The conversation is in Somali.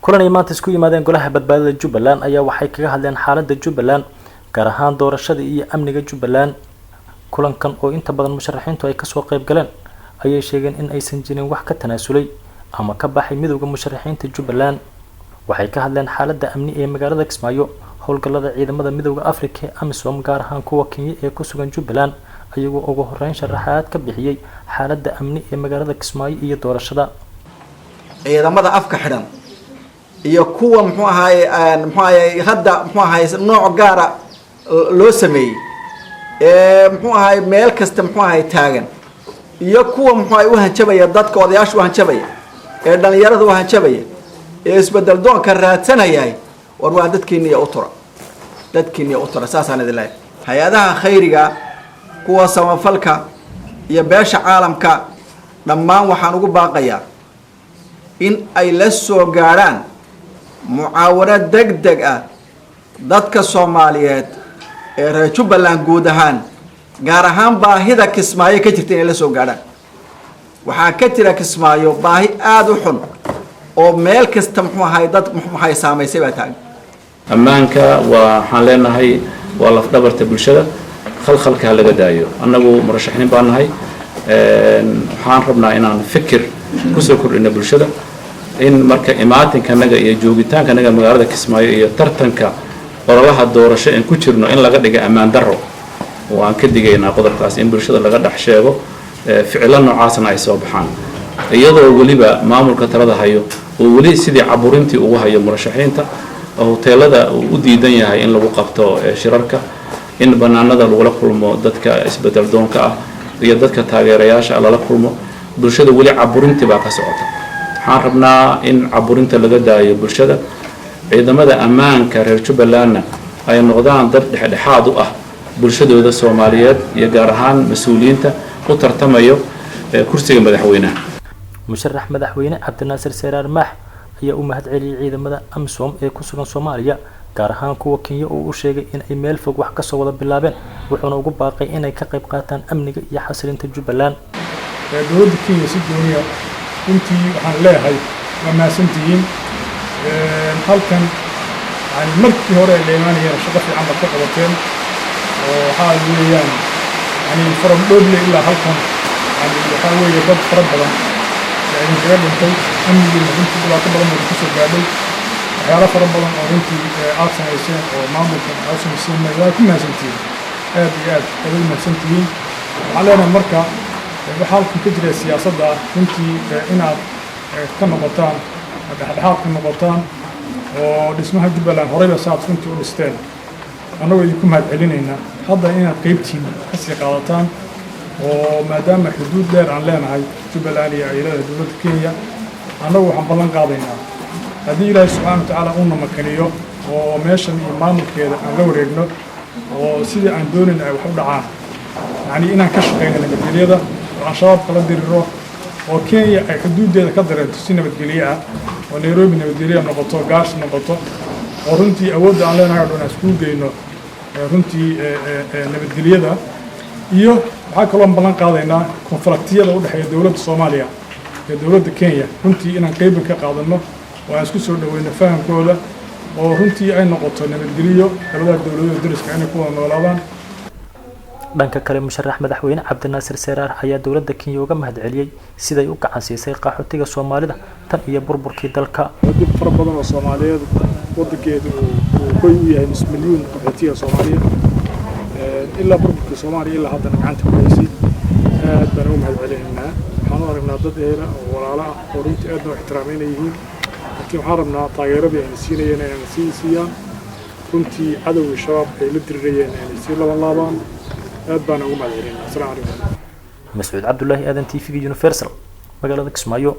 kulan ay maanta isku yimaadeen golaha badbaadada Jubbaland ayaa waxay kaga hadleen xaaladda Jubbaland gaar ahaan doorashada iyo amniga Jubbaland. kulankan oo inta badan musharaxiintu ay ka soo qayb galeen ayay sheegeen in aysan jirin wax ka tanaasulay ama ka baxay midowga musharaxiinta Jubbaland. waxay ka hadleen xaaladda amni ee magaalada Kismaayo, howlgallada ciidamada midowga Afrika ee AMISOM gaar ahaan kuwa Kenya ee ku sugan Jubbaland, ayagoo ugu horeyn sharaxaad ka bixiyay xaaladda amni ee magaalada Kismaayo iyo doorashada. ciidamada afka xiran iyo kuwa muxuu ahaay hadda muxuu ahaay nooc gaar ah loo sameeyay muxuu ahaay meel kasta muxuu ahaay taagan iyo kuwa muxuu ahaay u hanjabaya dadka odayaashu hanjabaya dhalinyarada u hanjabaya isbedel doonka raadsanaya war waa dadkeena u tura saasaan idin leeyahay. hay'adaha khayriga kuwa samafalka iyo beesha caalamka dhammaan waxaan ugu baaqayaa in ay la soo gaaraan mucaawano degdeg ah dadka Soomaaliyeed ee reer Jubbaland guud ahaan, gaar ahaan baahida Kismaayo ka jirta in la soo gaaraan. waxaa ka jira Kismaayo baahi aad u xun oo meel kasta muxuu ahaay dad muxuu ahaay saameysay baa taagan. ammaanka waxaan leenahay waa laf dhabarta bulshada, khalkhalka laga daayo. annagu murashaxiin baan nahay, waxaan rabnaa inaan fikir ku soo kordhino bulshada in marka imaatinkanaga iyo joogitaankanaga magaalada Kismaayo iyo tartanka ololaha doorasho in ku jirno in laga dhigo ammaan darro. waan ka digaynaa qodobkaas in bulshada laga dhex sheego ficilo noocaasna ay soo baxaan, iyadoo weliba maamulka talada hayo oo weli sidii caburintii ugu hayo murashaxiinta hoteelada u diidan yahay in lagu qabto shirarka, in banaanada lagula kulmo dadka isbedel doonka ah iyo dadka taageerayaasha lala kulmo. bulshada weli caburintii baa ka socota. waxaan rabnaa in caburinta laga daayo bulshada. ciidamada ammaanka reer Jubbalandna ay noqdaan dad dhexdhexaad u ah bulshadooda Soomaaliyeed iyo gaar ahaan mas'uuliyiinta u tartamayo kursiga madaxweynaha. musharax madaxweyne Cabdinaasir Seraar Maax ayaa u mahadceliyay ciidamada AMISOM ee ku sugan Soomaaliya, gaar ahaan kuwa Kenya oo uu sheegay in ay meel fog wax ka soo wada bilaabeen, wuxuuna ugu baaqay inay ka qayb qaataan amniga iyo xasilinta Jubbaland. dowladda Kenya si gooniya intii waxaan leeyahay waa maasantihiin. halkan markii hore ay leeyahay shaqo fiican ka qabateen oo waxaa weeyaan from Dhoble ilaa halkan waxaa weeye dad fara badan يعني كذا بنتي أمي بنتي بلا كبر من الكسر قابل حياة فرب الله أنتي أحسن إنسان أو ما ممكن أحسن إنسان ما يكون ما سنتين هذه قبل ما سنتين علينا مركا بحال كتجري السياسة ده أنتي هنا كنا بطان بحال كنا بطان واسمها جبلان هريبة ساعة كنت ونستان أنا وياكم هالعلين هنا هذا هنا قيبتين حسي قالتان وما دام حدود دير عن لنا هاي جبلان إلى دولة كينيا أنا وحنبلن قاضينا هذه إلهي سبحانه وتعالى أمنا مكانيو وماشي إمام كذا أنا لو رجنا وسيدي عن دوننا وحب عام يعني إنا كشقين المديرية ده وعن شباب قلنا الروح وكينيا حدود دير كدر تسينا مديرية ونيروبي مديرية نقطة قاش نقطة ورنتي أود عن لنا هذا نسكون جينا رنتي المديرية ده iyo waxa kale oo balan qaadayna konfliktiyada u dhaxeeya dawladda Soomaaliya iyo dawladda Kenya runtii inaan qayb ka qaadano oo aan isku soo dhaweeyno fahamkooda oo runtii ay noqoto nabadgelyo labada dawladood dariska inay ku noolaadaan. dhanka kale musharax madaxweyne Cabdinaasir Seraar ayaa dawladda Kenya uga mahadceliyay siday u gacan siisay qaxootiga Soomaalida tan iyo burburkii dalka. dad fara badan oo Soomaaliyeed waddankeedu uu ku yahay milyan qaxootiga Soomaaliyeed إلا بربك الصومالي إلا هذا نقعنت كويسي بنوم هالعلينا حنا رجنا ضد هنا ولا لا ورنت أدنى احترامين يجين لكن حرمنا طائرة يعني سينيا يعني سيا كنتي عدو الشباب اللي تدريين يعني سيلا والله بان بنوم هالعلينا السلام عليكم. مسعود عبد الله آذن تي في يونيفرسال مقالة Kismaayo.